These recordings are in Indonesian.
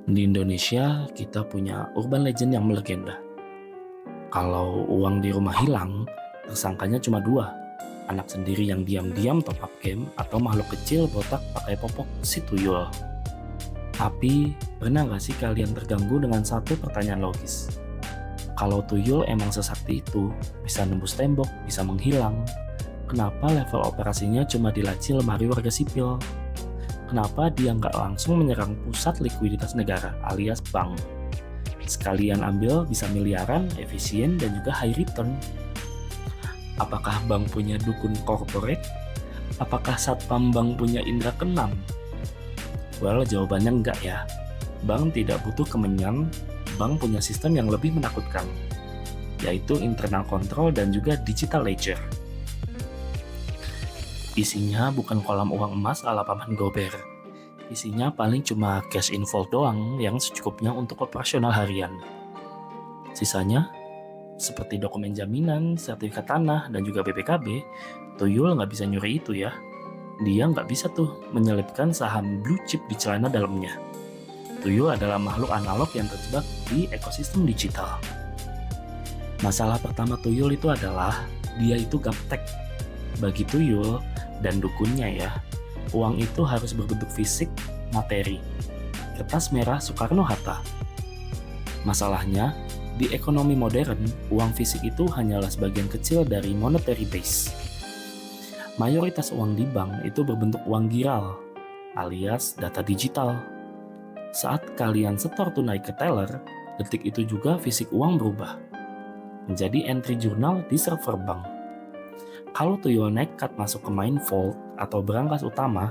Di Indonesia, kita punya urban legend yang melegenda. Kalau uang di rumah hilang, tersangkanya cuma dua. Anak sendiri yang diam-diam top up game atau makhluk kecil botak pakai popok si tuyul. Tapi, pernah nggak sih kalian terganggu dengan satu pertanyaan logis? Kalau tuyul emang sesakti itu, bisa nembus tembok, bisa menghilang. Kenapa level operasinya cuma di laci lemari warga sipil? Kenapa dia nggak langsung menyerang pusat likuiditas negara alias bank? Sekalian ambil bisa miliaran, efisien, dan juga high return. Apakah bank punya dukun corporate? Apakah satpam bank punya indera keenam? Well, jawabannya enggak ya. Bank tidak butuh kemenyan, bank punya sistem yang lebih menakutkan, yaitu internal control dan juga digital ledger. Isinya bukan kolam uang emas ala Paman Gober. Isinya paling cuma cash inflow doang yang secukupnya untuk operasional harian. Sisanya, seperti dokumen jaminan, sertifikat tanah, dan juga BPKB, tuyul nggak bisa nyuri itu ya. Dia nggak bisa tuh menyelipkan saham blue chip di celana dalamnya. Tuyul adalah makhluk analog yang terjebak di ekosistem digital. Masalah pertama tuyul itu adalah dia itu gaptek. Bagi tuyul dan dukunnya ya, uang itu harus berbentuk fisik, materi. Kertas merah Soekarno-Hatta. Masalahnya, di ekonomi modern, uang fisik itu hanyalah sebagian kecil dari monetary base. Mayoritas uang di bank itu berbentuk uang giral, alias data digital. Saat kalian setor tunai ke teller, detik itu juga fisik uang berubah menjadi entry jurnal di server bank. Kalau tuyul nekat masuk ke main vault atau berangkas utama,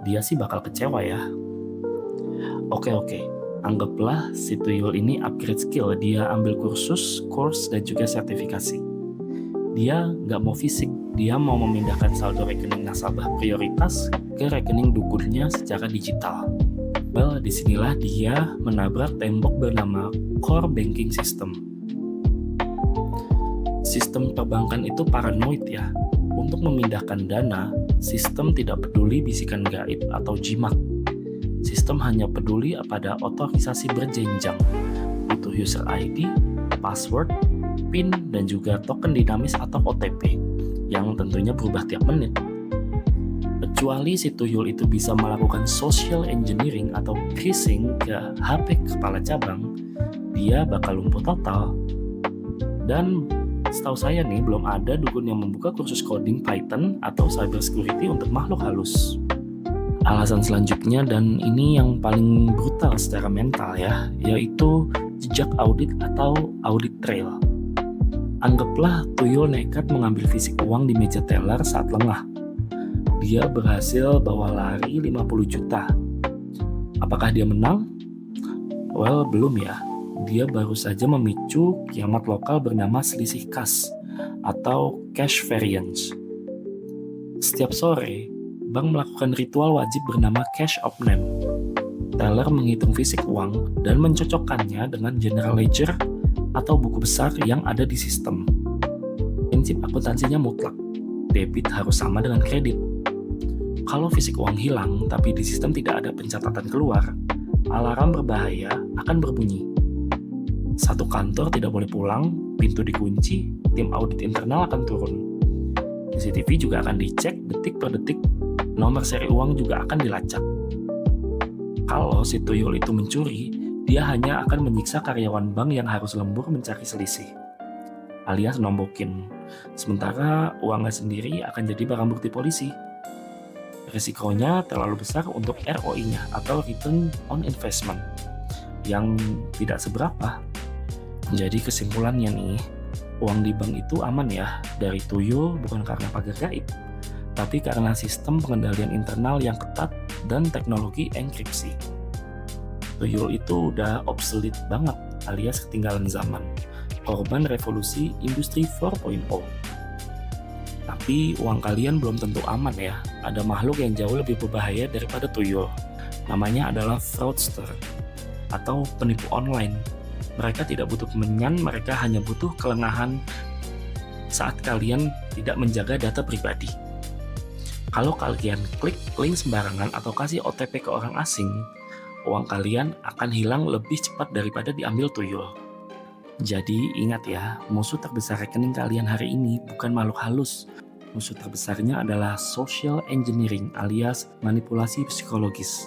dia sih bakal kecewa ya. Oke, anggaplah si tuyul ini upgrade skill, dia ambil kursus, course, dan juga sertifikasi. Dia nggak mau fisik, dia mau memindahkan saldo rekening nasabah prioritas ke rekening dukunnya secara digital. Well, disinilah dia menabrak tembok bernama core banking system. Sistem perbankan itu paranoid ya. Untuk memindahkan dana, sistem tidak peduli bisikan gaib atau jimat. Sistem hanya peduli pada otorisasi berjenjang. Butuh user ID, password, PIN, dan juga token dinamis atau OTP yang tentunya berubah tiap menit. Kecuali si tuyul itu bisa melakukan social engineering atau phishing ke HP kepala cabang, dia bakal lumpuh total. Dan setahu saya nih, belum ada dukun yang membuka kursus coding Python atau cybersecurity untuk makhluk halus. Alasan selanjutnya, dan ini yang paling brutal secara mental ya, yaitu jejak audit atau audit trail. Anggaplah tuyul nekat mengambil fisik uang di meja teller saat lengah. Dia berhasil bawa lari 50 juta. Apakah dia menang? Well, belum ya. Dia baru saja memicu kiamat lokal bernama selisih kas atau cash variance. Setiap sore, bank melakukan ritual wajib bernama cash opname. Teller menghitung fisik uang dan mencocokkannya dengan general ledger atau buku besar yang ada di sistem. Prinsip akuntansinya mutlak. Debit harus sama dengan kredit. Kalau fisik uang hilang tapi di sistem tidak ada pencatatan keluar, alarm berbahaya akan berbunyi. Satu kantor tidak boleh pulang, pintu dikunci, tim audit internal akan turun. CCTV juga akan dicek detik per detik, nomor seri uang juga akan dilacak. Kalau si tuyul itu mencuri, dia hanya akan menyiksa karyawan bank yang harus lembur mencari selisih, alias nombokin. Sementara uangnya sendiri akan jadi barang bukti polisi. Risikonya terlalu besar untuk ROI-nya atau Return on Investment yang tidak seberapa. Jadi kesimpulannya nih, uang di bank itu aman ya dari tuyul bukan karena pagar gaib, tapi karena sistem pengendalian internal yang ketat dan teknologi enkripsi. Tuyul itu udah obsolete banget alias ketinggalan zaman, korban revolusi industri 4.0. Tapi uang kalian belum tentu aman ya, ada makhluk yang jauh lebih berbahaya daripada tuyul. Namanya adalah fraudster atau penipu online. Mereka tidak butuh kemenyan, mereka hanya butuh kelengahan saat kalian tidak menjaga data pribadi. Kalau kalian klik link sembarangan atau kasih OTP ke orang asing, uang kalian akan hilang lebih cepat daripada diambil tuyul. Jadi ingat ya, musuh terbesar rekening kalian hari ini bukan makhluk halus. Musuh terbesarnya adalah social engineering alias manipulasi psikologis.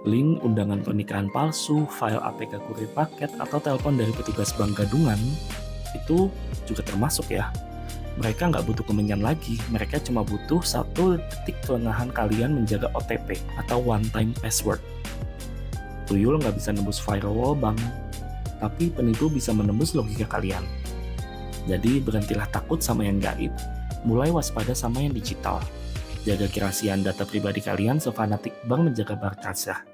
Link undangan pernikahan palsu, file APK kurir paket, atau telepon dari petugas bank gadungan itu juga termasuk ya. Mereka nggak butuh kemenyan lagi, mereka cuma butuh 1 detik kelengahan kalian menjaga OTP atau one time password. Tuyul nggak bisa nembus firewall bank, tapi penipu bisa menembus logika kalian. Jadi berhentilah takut sama yang gaib, mulai waspada sama yang digital. Jaga kerahasiaan data pribadi kalian sefanatik bank menjaga barkasah.